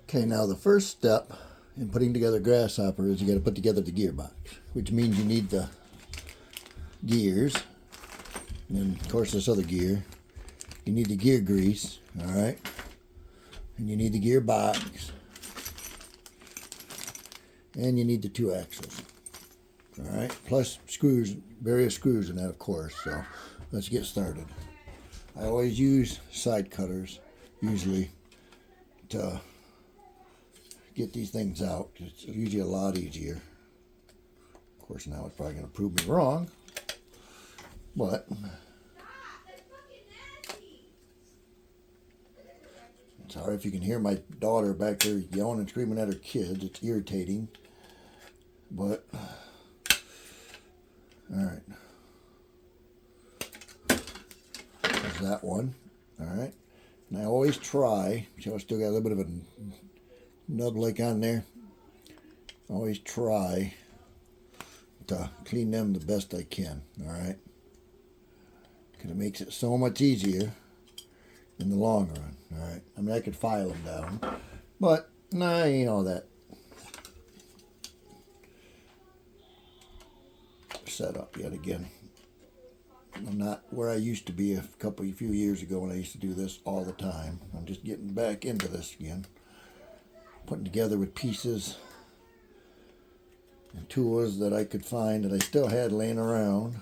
Okay, now the first step in putting together Grasshopper is you got to put together the gearbox, which means you need the gears, and of course this other gear. You need the gear grease, all right, and you need the gearbox, and you need the 2 axles, all right, plus screws, various screws in that, of course. So let's get started. I always use side cutters, usually, to get these things out. It's usually a lot easier. Of course, now it's probably going to prove me wrong, but sorry if you can hear my daughter back there yelling and screaming at her kids. It's irritating, but all right. There's that one. All right. And I always try, so I still got a little bit of a nub like on there. I always try to clean them the best I can, all right? Because it makes it so much easier in the long run, all right? I mean, I could file them down, but nah, you know that set up yet again. I'm not where I used to be a few years ago when I used to do this all the time. I'm just getting back into this again. Putting together with pieces and tools that I could find that I still had laying around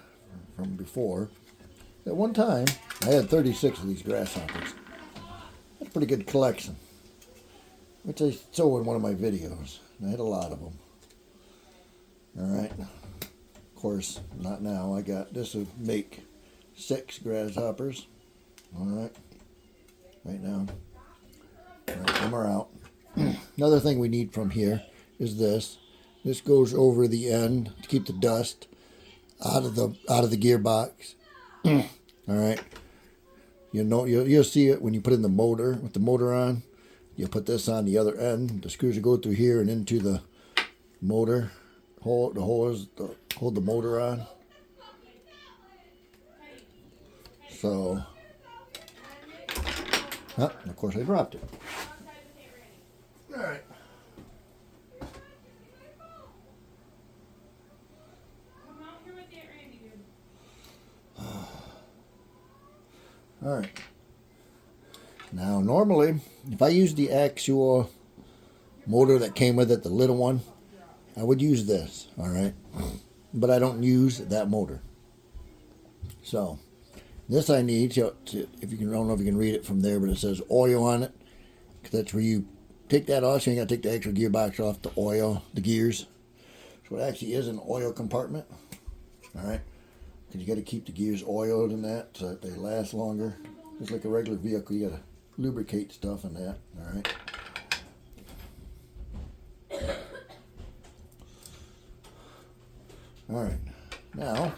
from before. At one time, I had 36 of these Grasshoppers. That's a pretty good collection, which I show in one of my videos. I had a lot of them. All right. Of course, not now. I got this would make 6 Grasshoppers. All right. Right now. All right, them are out. Another thing we need from here is this. This goes over the end to keep the dust out of the gearbox. All right. You'll see it when you put in the motor with the motor on. You put this on the other end. The screws will go through here and into the motor hole. The hose to hold the motor on. So, of course I dropped it. All right. All right. Now, normally, if I use the actual motor that came with it, the little one, I would use this, all right? But I don't use that motor. So, this I need to if you can, I don't know if you can read it from there, but it says oil on it. Because that's where you take that off, so you got to take the actual gearbox off to oil the gears. So it actually is an oil compartment, all right? Because you got to keep the gears oiled and that so that they last longer. Just like a regular vehicle, you got to lubricate stuff and that, all right? All right, now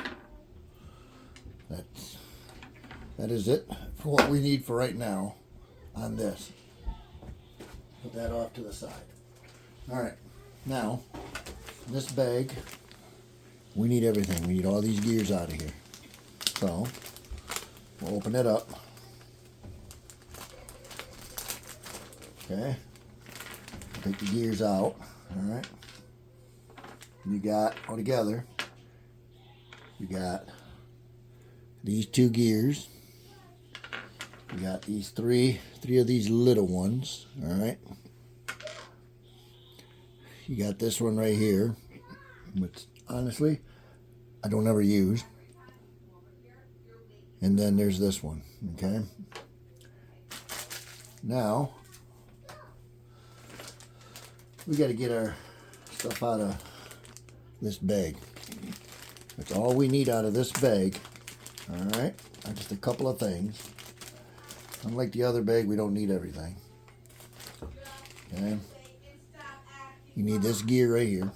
that is it for what we need for right now on this. Put that off to the side. All right, now this bag, we need everything. We need all these gears out of here. So we'll open it up. Okay, take the gears out. All right, you got all together. You got these 2 gears. You got these three of these little ones. All right. You got this one right here, which honestly I don't ever use. And then there's this one. Okay. Now we got to get our stuff out of this bag. That's all we need out of this bag. All right, just a couple of things. Unlike the other bag, we don't need everything. Okay. You need this gear right here.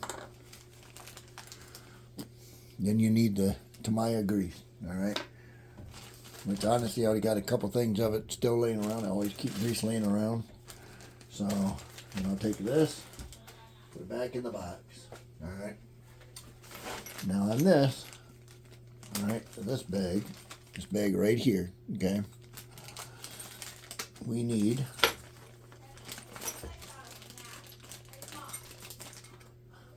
Then you need the Tamiya grease. All right. Which honestly, I already got a couple things of it still laying around. I always keep grease laying around. So, I'll take this, put it back in the box. All right. Now on this, all right, so this bag right here, okay, we need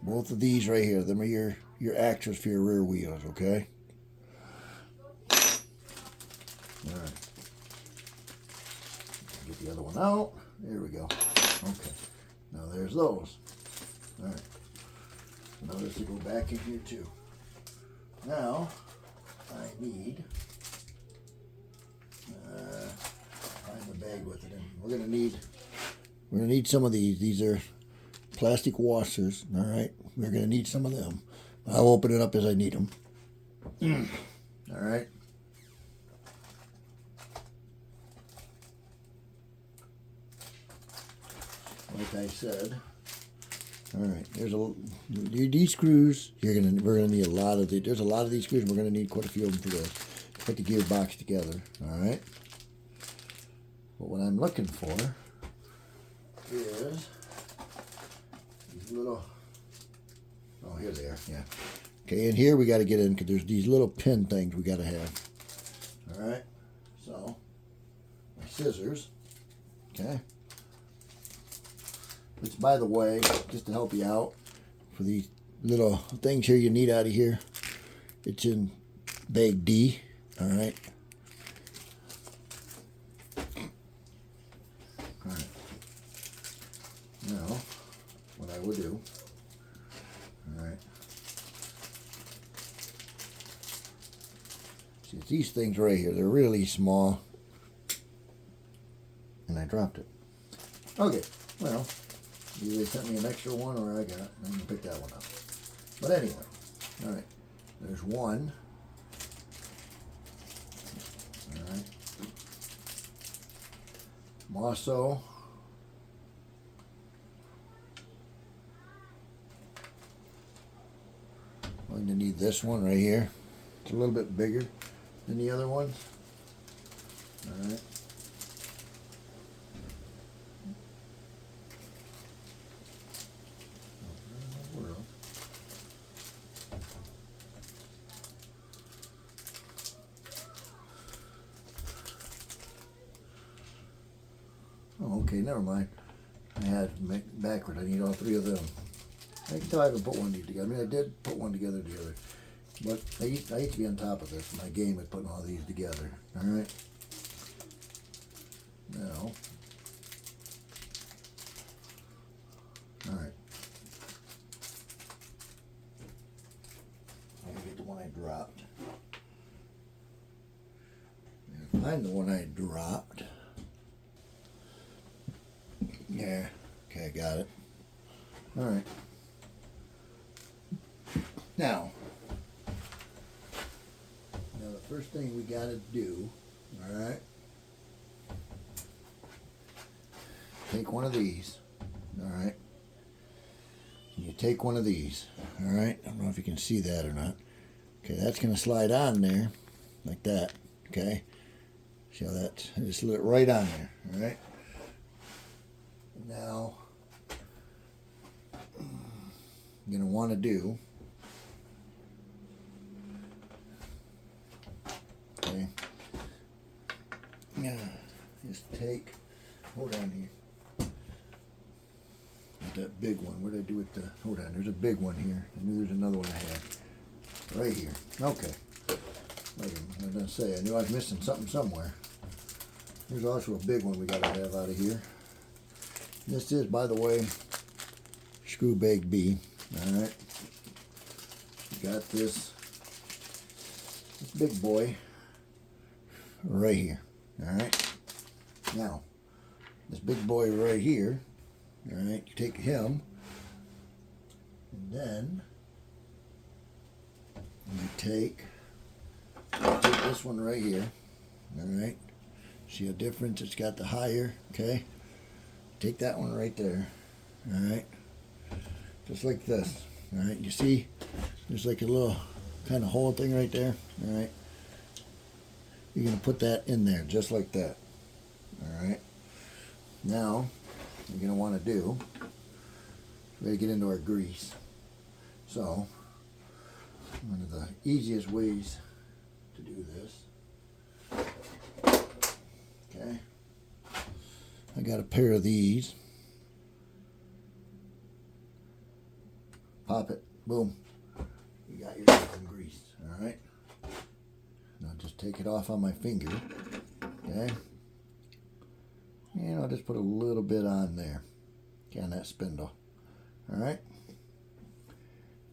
Both of these right here, them are your axles for your rear wheels, okay? All right. Get the other one out. There we go. Okay. Now there's those. All right. Now this will go back in here too. Now I need find the bag with it in. We're gonna need some of these. These are plastic washers. All right. We're gonna need some of them. I'll open it up as I need them. All right. Like I said, all right. These screws. We're gonna need a lot of these. There's a lot of these screws. And we're gonna need quite a few of them for this. Put the gearbox together. All right. But what I'm looking for is these little. Oh, here they are. Yeah. Okay, and here we got to get in because there's these little pin things we got to have. All right. So my scissors. Okay. Which, by the way, just to help you out, for these little things here you need out of here, it's in bag D, all right? All right. Now, what I will do, all right, see, it's these things right here, they're really small, and I dropped it. Okay, well, either they sent me an extra one or I got it. I'm going to pick that one up. But anyway, all right. There's one. All right. Mosso. I'm going to need this one right here. It's a little bit bigger than the other ones. All right. Oh, okay, never mind. I had to make it backward. I need all three of them. I can tell I haven't put one together. I mean, I did put one together, but I used to be on top of this. My game at putting all these together. All right. Now, all right. I'm gonna get the one I dropped. Find the one I dropped. Yeah, okay, got it. All right. Now the first thing we got to do, all right, take one of these, all right, and you take one of these, all right. I don't know if you can see that or not. Okay, that's going to slide on there like that, okay. See how that just lit right on there, all right. Now, you're going to want to do, okay, yeah, just take, hold on here, that big one, what did I do with the, hold on, there's a big one here, I knew there's another one I had, right here, okay, like I was going to say, I knew I was missing something somewhere. There's also a big one we got to have out of here. This is, by the way, screw bag B. All right. Got this big boy right here. All right. Now, this big boy right here. All right. You take him, and then you take this one right here. All right. See a difference? It's got the higher. Okay. Take that one right there, all right, just like this, all right, you see, there's like a little kind of hole thing right there, all right, you're going to put that in there, just like that, all right, now, you're going to want to do, we're going to get into our grease, so, one of the easiest ways to do this, okay, I got a pair of these pop it, boom. You got your system greased, all right? Now just take it off on my finger, okay? And I'll just put a little bit on there, okay, on that spindle, all right?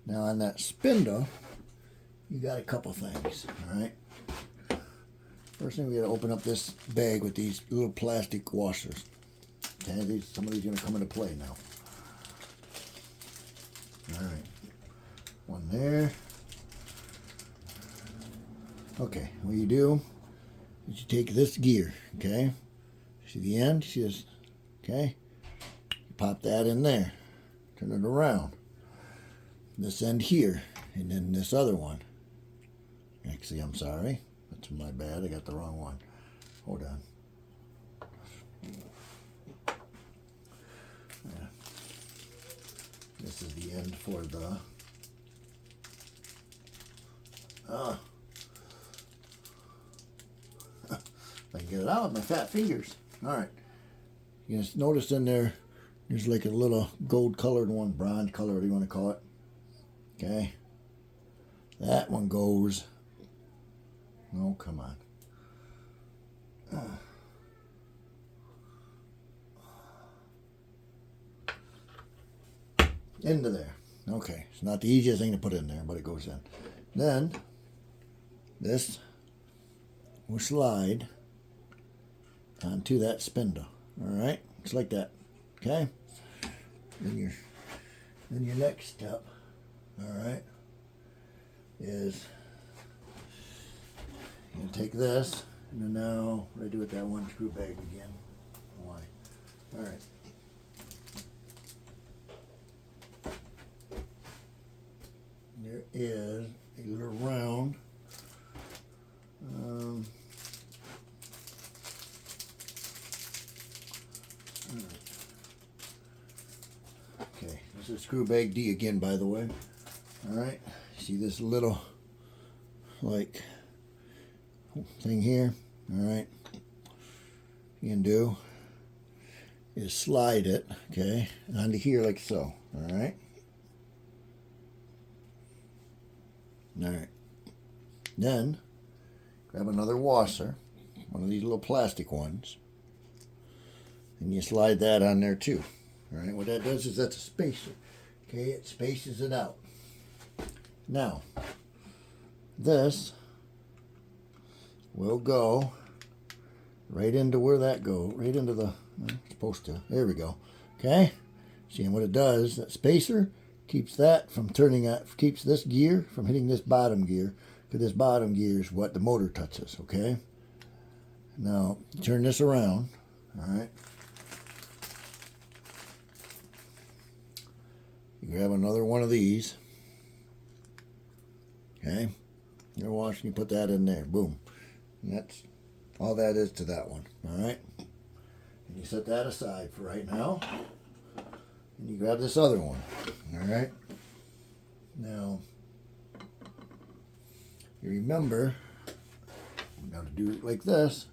Now on that spindle, you got a couple things, all right? First thing, we got to open up this bag with these little plastic washers. Okay, some of these are going to come into play now. All right, one there. Okay, what you do is you take this gear, okay? See the end? See this? Okay? You pop that in there. Turn it around. This end here, and then this other one. Actually, I'm sorry. That's my bad. I got the wrong one. Hold on. Yeah. This is the end for the... I can get it out with my fat fingers. All right. You just notice in there, there's like a little gold colored one, bronze color, whatever you want to call it. Okay. That one goes. Oh, come on. Into there. Okay. It's not the easiest thing to put in there, but it goes in. Then, this will slide onto that spindle. All right, just like that. Okay. Then your next step, all right, is you take this, and then now what do I do with that one screw bag again? Why? All right. There is a little round. Okay, this is screw bag D again, by the way. All right, see this little like thing here? All right, you can do is slide it, okay, onto here like so. All right. All right. Then grab another washer, one of these little plastic ones, and you slide that on there too. All right. What that does is that's a spacer. Okay, it spaces it out. Now, this will go right into where that goes, right into the, it's supposed to, there we go. Okay, see, and what it does, that spacer keeps that from turning out, keeps this gear from hitting this bottom gear, because this bottom gear is what the motor touches, okay? Now, turn this around, all right? You grab another one of these, okay? You're washing, you put that in there, boom. And that's all that is to that one, all right? And you set that aside for right now. And you grab this other one, all right? Now, you remember, you got to do it like this.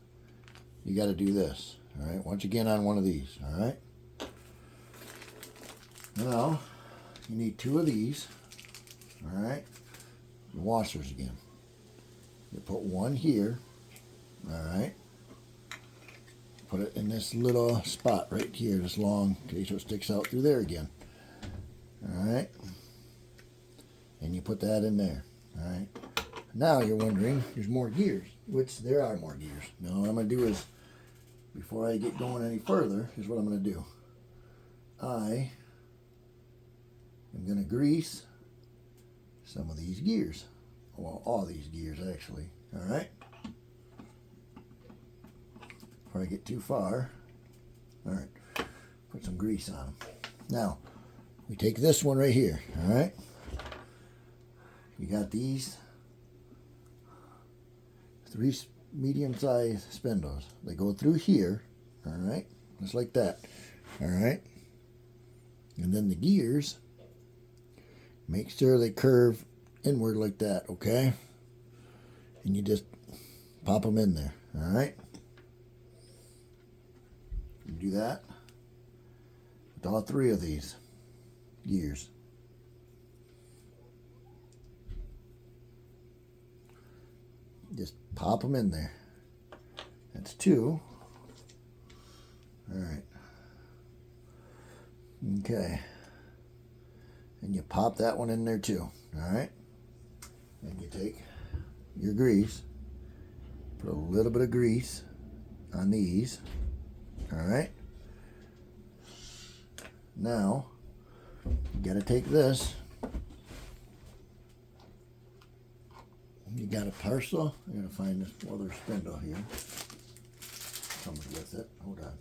You got to do this, all right? Once again on one of these, all right? Now, you need two of these, all right? The washers again. You put one here, all right? Put it in this little spot right here, this long, okay, so it sticks out through there again. All right. And you put that in there. All right. Now you're wondering, there's more gears, which there are more gears. Now what I'm going to do is, before I get going any further, here's what I'm going to do. I am going to grease some of these gears. Well, all these gears actually. All right. Before I get too far, all right, put some grease on them. Now, we take this one right here, all right? You got these 3 medium-sized spindles. They go through here, all right? Just like that, all right? And then the gears, make sure they curve inward like that, okay? And you just pop them in there, all right? Do that with all 3 of these gears. Just pop them in there. That's 2. All right. Okay. And you pop that one in there too. All right. And you take your grease, put a little bit of grease on these. All right. Now, you got to take this. You got a parcel. You got to find this other spindle here. Comes with it. Hold on.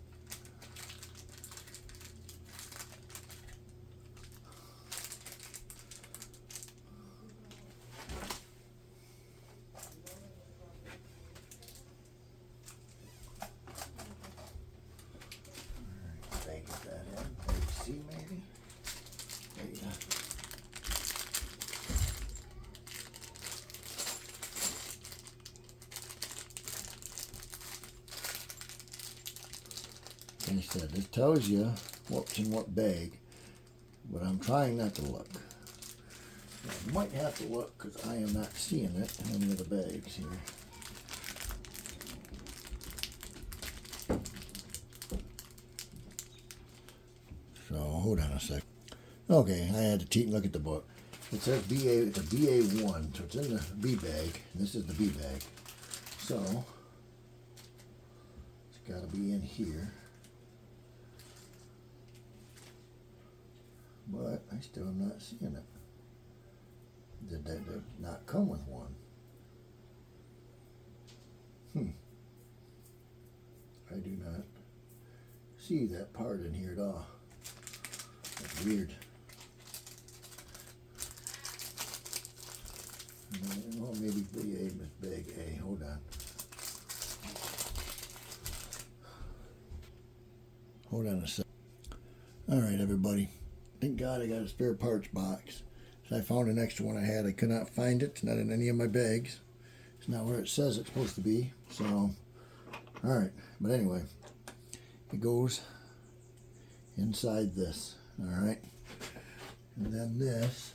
Maybe. There you go. Like I said, this tells you what's in what bag, but I'm trying not to look. I might have to look because I am not seeing it in any of the bags here. So hold on a sec. Okay, I had to look at the book. It says BA, it's a BA1, so it's in the B bag. This is the B bag. So it's got to be in here. But I still am not seeing it. Did that not come with one? I do not see that part in here at all. That's weird. Well, maybe BA is big A. Hold on. Hold on a sec. All right, everybody. Thank God I got a spare parts box. So I found an extra one I had. I could not find it. It's not in any of my bags. It's not where it says it's supposed to be. So, all right. But anyway, it goes inside this. All right. And then this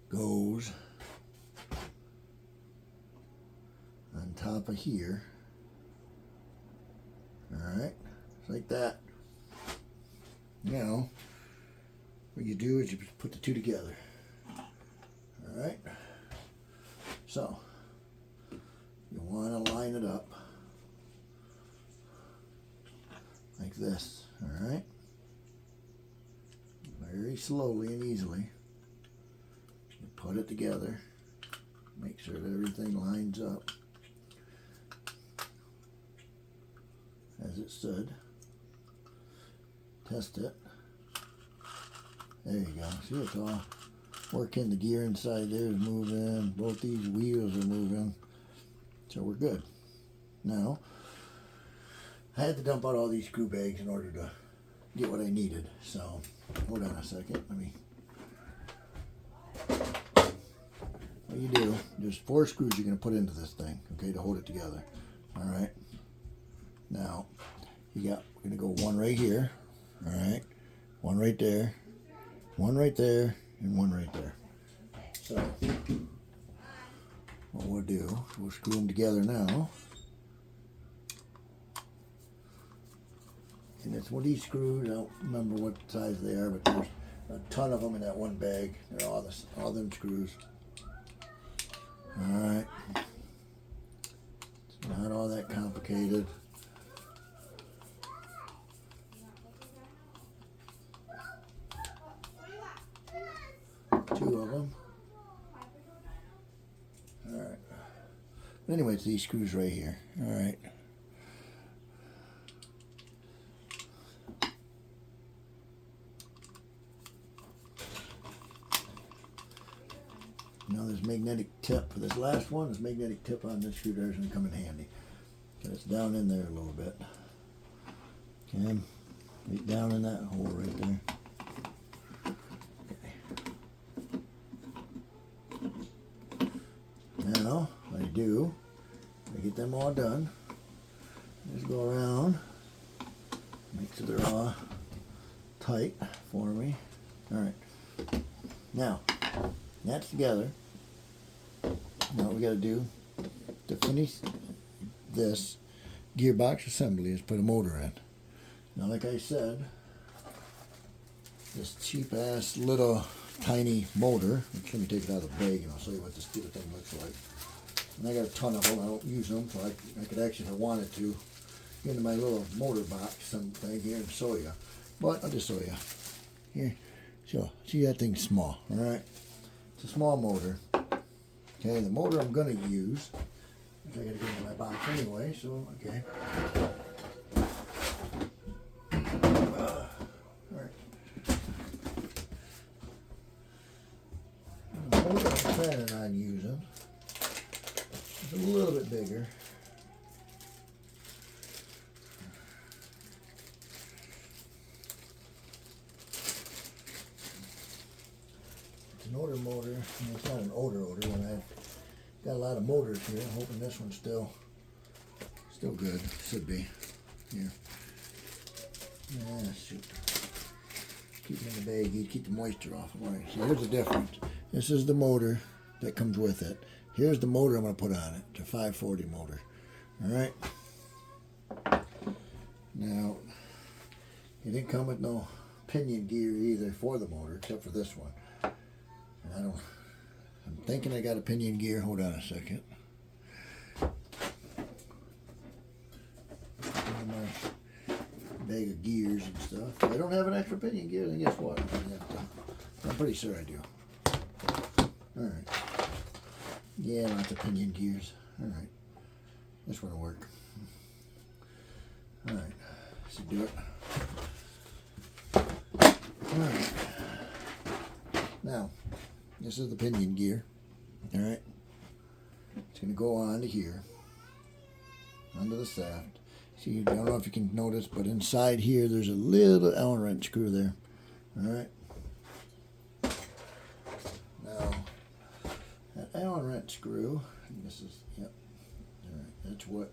goes on top of here. All right. It's like that. Now, what you do is you put the two together. All right. So, you want to line it up like this. All right. Very slowly and easily. You put it together. Make sure that everything lines up as it should. Test it. There you go. See, it's all working. The gear inside there is moving. Both these wheels are moving. So we're good. Now, I had to dump out all these screw bags in order to get what I needed. So, hold on a second. Let me. What you do, there's 4 screws you're going to put into this thing, okay, to hold it together. All right. Now, we're going to go one right here. All right. One right there. One right there. And one right there. So, what we'll do, we'll screw them together now. And it's one of these screws. I don't remember what size they are, but there's a ton of them in that one bag. They're all them screws. All right. It's not all that complicated. Two of them. All right. Anyway, it's these screws right here. All right. Now this magnetic tip for this last one, this magnetic tip on this screwdriver is going to come in handy. Okay, it's down in there a little bit. Okay, right down in that hole right there. Okay. Now, what I do, I get them all done. Just go around, make sure they're all tight for me. All right. Now, that's together. Now what we got to do to finish this gearbox assembly is put a motor in. Now, like I said, this cheap ass little tiny motor, let me take it out of the bag and I'll show you what this stupid thing looks like. And I got a ton of them. I don't use them, so I could actually, if I wanted to, get into my little motor box something here and show you. But I'll just show you. Here, so see that thing's small, all right? It's a small motor. Okay, the motor I'm gonna use, I gotta get into my box anyway, so okay. Alright. The motor I'm planning on using is a little bit bigger. It's an older motor. It's not an older when I've got a lot of motors here. I'm hoping this one's still good. Should be. Here. Ah, shoot. Keep it in the baggie, keep the moisture off. Alright, so here's the difference. This is the motor that comes with it. Here's the motor I'm going to put on it. It's a 540 motor. Alright. Now, it didn't come with no pinion gear either for the motor, except for this one. And I'm thinking I got a pinion gear. Hold on a second. My bag of gears and stuff. If I don't have an extra pinion gear, then guess what? I'm pretty sure I do. Alright. Yeah, lots of pinion gears. Alright. This one will work. Alright. Should do it. Alright. Now, this is the pinion gear. Alright. It's going to go on to here. Onto the shaft. See, I don't know if you can notice, but inside here there's a little Allen wrench screw there. Alright. Now, that Allen wrench screw, this is, yep. Alright, that's what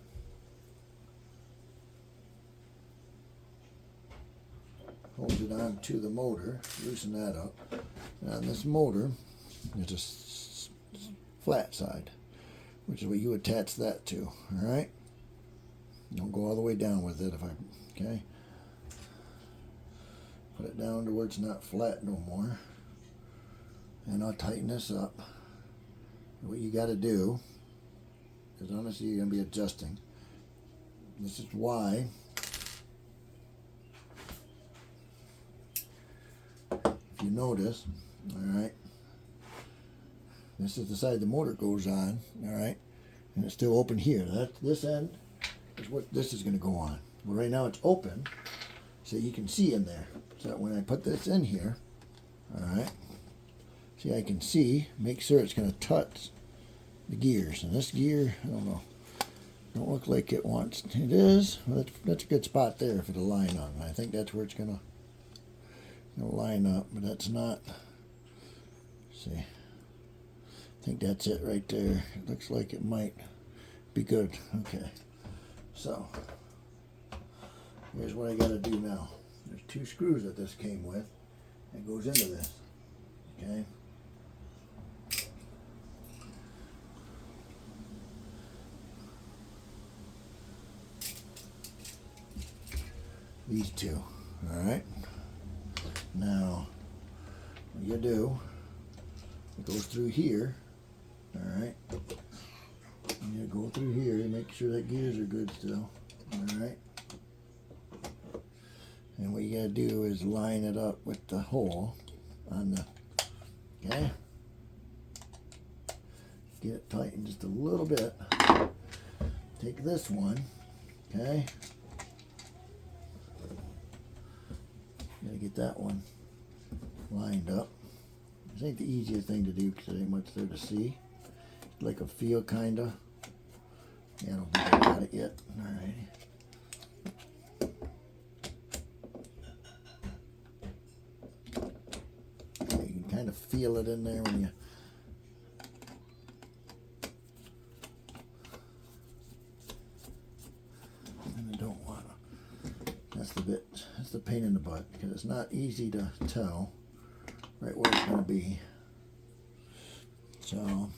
holds it on to the motor. Loosen that up. And on this motor, there's a flat side, which is what you attach that to. Alright? Don't go all the way down with it okay? Put it down to where it's not flat no more. And I'll tighten this up. What you got to do, because honestly you're going to be adjusting. This is why if you notice, alright, this is the side the motor goes on, alright, and it's still open here. This end is what this is going to go on. But right now it's open, so you can see in there. So that when I put this in here, alright, see I can see, make sure it's going to touch the gears. And this gear, I don't know, don't look like it wants, it is, well, that's a good spot there if it'll line up. I think that's where it's going to line up, but that's not, see, I think that's it right there. It looks like it might be good. Okay, so here's what I got to do now. There's 2 screws that this came with that goes into this. Okay, these 2. All right. Now, what you do, it goes through here, alright, and you go through here and make sure that gears are good still, alright, and what you gotta do is line it up with the hole on the, okay, get it tightened just a little bit, take this one, okay, gotta get that one lined up. This ain't the easiest thing to do because there ain't much there to see. Like a feel kinda. Yeah, I don't think I got it yet. Alrighty. You can kind of feel it in there when you that's the pain in the butt because it's not easy to tell right where it's going to be. So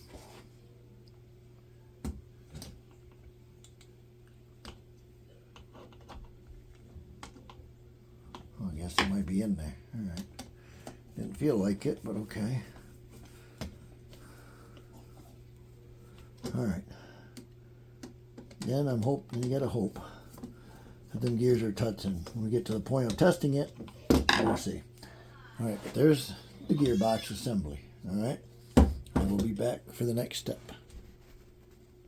guess it might be in there. Alright. Didn't feel like it, but okay. Alright. Then I'm hoping, you gotta hope that them gears are touching. When we get to the point of testing it, we'll see. Alright, but there's the gearbox assembly. Alright. And we'll be back for the next step.